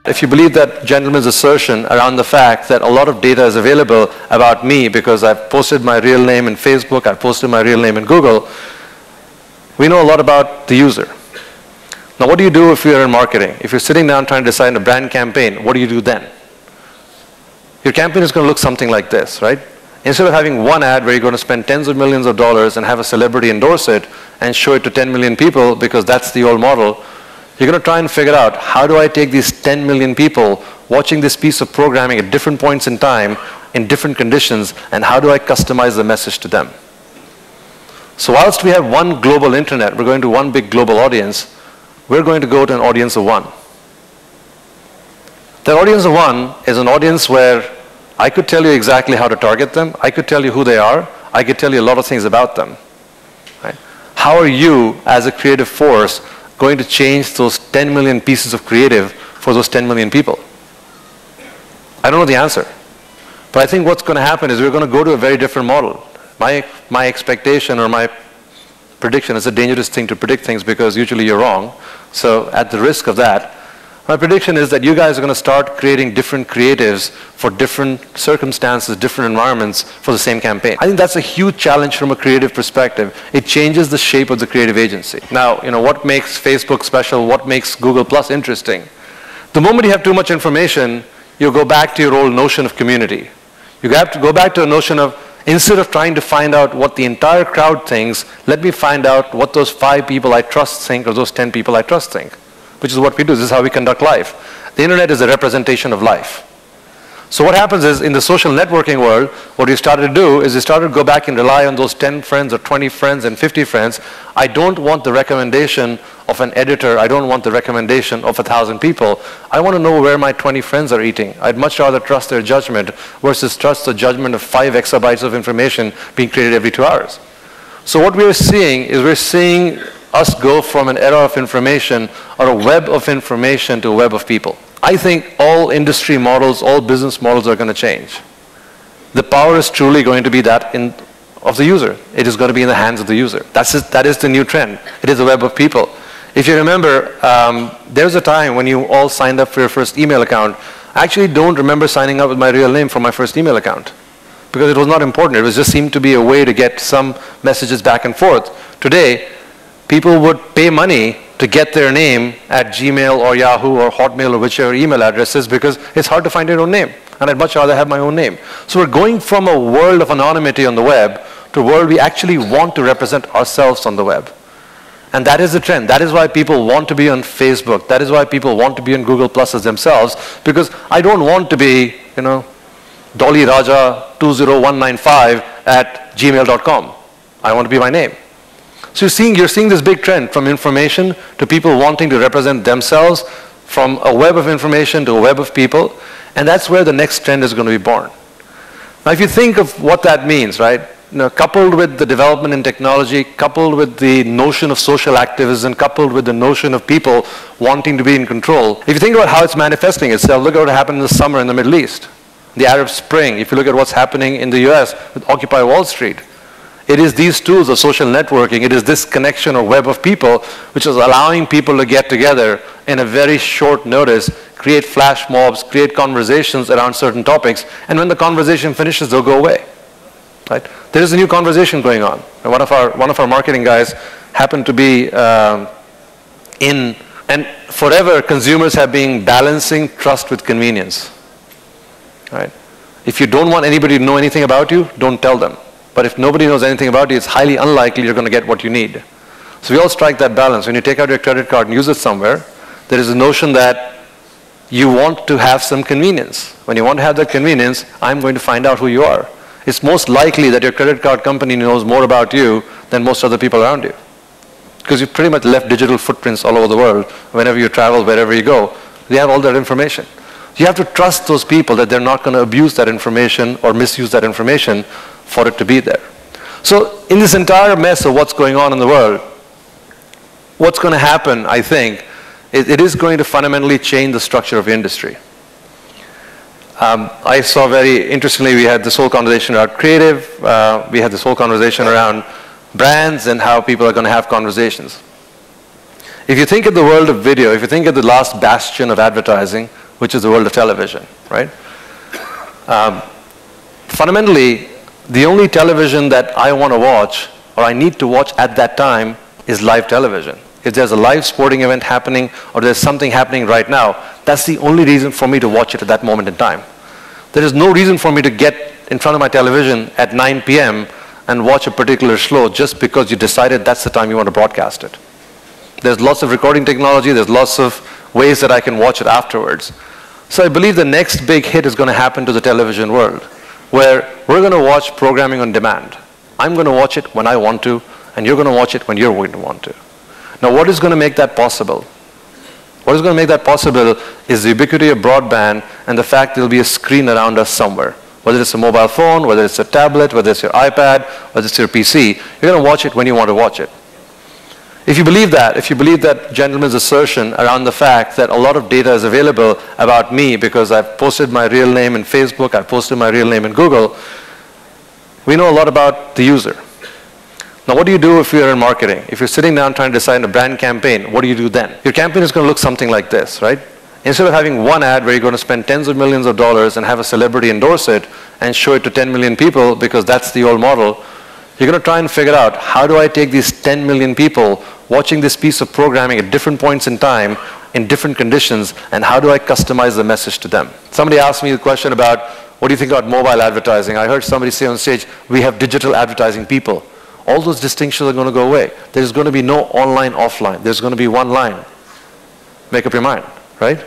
If you believe that gentleman's assertion around the fact that a lot of data is available about me because I've posted my real name in Facebook, I've posted my real name in Google, we know a lot about the user. Now, what do you do if you're in marketing? If you're sitting down trying to design a brand campaign, what do you do then? Your campaign is going to look something like this, right? Instead of having one ad where you're going to spend tens of millions of dollars and have a celebrity endorse it and show it to 10 million people because that's the old model, you're going to try and figure out, how do I take these 10 million people watching this piece of programming at different points in time, in different conditions, and how do I customize the message to them? So whilst we have one global internet, we're going to one big global audience, we're going to go to an audience of one. That audience of one is an audience where I could tell you exactly how to target them, I could tell you who they are, I could tell you a lot of things about them. Right? How are you, as a creative force, going to change those 10 million pieces of creative for those 10 million people? I don't know the answer. But I think what's going to happen is we're going to go to a very different model. My expectation or my prediction is a dangerous thing to predict things because usually you're wrong. So at the risk of that, my prediction is that you guys are going to start creating different creatives for different circumstances, different environments for the same campaign. I think that's a huge challenge from a creative perspective. It changes the shape of the creative agency. Now, what makes Facebook special? What makes Google Plus interesting? The moment you have too much information, you go back to your old notion of community. You have to go back to a notion of, instead of trying to find out what the entire crowd thinks, let me find out what those 5 people I trust think or those 10 people I trust think. Which is what we do. This is how we conduct life. The internet is a representation of life. So what happens is, in the social networking world, what we started to do is we started to go back and rely on those 10 friends or 20 friends and 50 friends. I don't want the recommendation of an editor. I don't want the recommendation of 1,000 people. I want to know where my 20 friends are eating. I'd much rather trust their judgment versus trust the judgment of 5 exabytes of information being created every 2 hours. So what we're seeing is we're seeing us go from an era of information or a web of information to a web of people. I think all industry models, all business models are going to change. The power is truly going to be that of the user. It is going to be in the hands of the user. That is the new trend. It is a web of people. If you remember, there's a time when you all signed up for your first email account. I actually don't remember signing up with my real name for my first email account because it was not important. It was just seemed to be a way to get some messages back and forth. Today, people would pay money to get their name at Gmail or Yahoo or Hotmail or whichever email addresses because it's hard to find your own name. And I'd much rather have my own name. So we're going from a world of anonymity on the web to a world we actually want to represent ourselves on the web. And that is the trend. That is why people want to be on Facebook. That is why people want to be on Google Pluses themselves, because I don't want to be, Dolly Raja 20195 at gmail.com. I want to be my name. So you're seeing this big trend from information to people wanting to represent themselves, from a web of information to a web of people, and that's where the next trend is going to be born. Now, if you think of what that means, right, coupled with the development in technology, coupled with the notion of social activism, coupled with the notion of people wanting to be in control, if you think about how it's manifesting itself, look at what happened in the summer in the Middle East, the Arab Spring. If you look at what's happening in the US with Occupy Wall Street, it is these tools of social networking, it is this connection or web of people which is allowing people to get together in a very short notice, create flash mobs, create conversations around certain topics, and when the conversation finishes, they'll go away. Right? There is a new conversation going on. And one of our marketing guys happened to be and forever consumers have been balancing trust with convenience. Right? If you don't want anybody to know anything about you, don't tell them. But if nobody knows anything about you, it's highly unlikely you're going to get what you need. So we all strike that balance. When you take out your credit card and use it somewhere, there is a notion that you want to have some convenience. When you want to have that convenience, I'm going to find out who you are. It's most likely that your credit card company knows more about you than most other people around you. Because you've pretty much left digital footprints all over the world. Whenever you travel, wherever you go, they have all that information. You have to trust those people that they're not going to abuse that information or misuse that information for it to be there. So in this entire mess of what's going on in the world, what's going to happen, I think, it is going to fundamentally change the structure of industry. I saw very interestingly, we had this whole conversation around creative, we had this whole conversation around brands and how people are going to have conversations. If you think of the world of video, if you think of the last bastion of advertising, which is the world of television, right? Fundamentally, the only television that I want to watch or I need to watch at that time is live television. If there's a live sporting event happening or there's something happening right now, that's the only reason for me to watch it at that moment in time. There is no reason for me to get in front of my television at 9 p.m. and watch a particular show just because you decided that's the time you want to broadcast it. There's lots of recording technology, there's lots of ways that I can watch it afterwards. So I believe the next big hit is going to happen to the television world, where we're going to watch programming on demand. I'm going to watch it when I want to, and you're going to watch it when you're going to want to. Now, what is going to make that possible? What is going to make that possible is the ubiquity of broadband and the fact there'll be a screen around us somewhere. Whether it's a mobile phone, whether it's a tablet, whether it's your iPad, whether it's your PC, you're going to watch it when you want to watch it. If you believe that gentleman's assertion around the fact that a lot of data is available about me because I've posted my real name in Facebook, I've posted my real name in Google, we know a lot about the user. Now, what do you do if you're in marketing? If you're sitting down trying to design a brand campaign, what do you do then? Your campaign is going to look something like this, right? Instead of having one ad where you're going to spend tens of millions of dollars and have a celebrity endorse it and show it to 10 million people because that's the old model, you're going to try and figure out, how do I take these 10 million people watching this piece of programming at different points in time, in different conditions, and how do I customize the message to them? Somebody asked me the question about, what do you think about mobile advertising? I heard somebody say on stage, we have digital advertising people. All those distinctions are going to go away. There's going to be no online, offline. There's going to be one line. Make up your mind, right?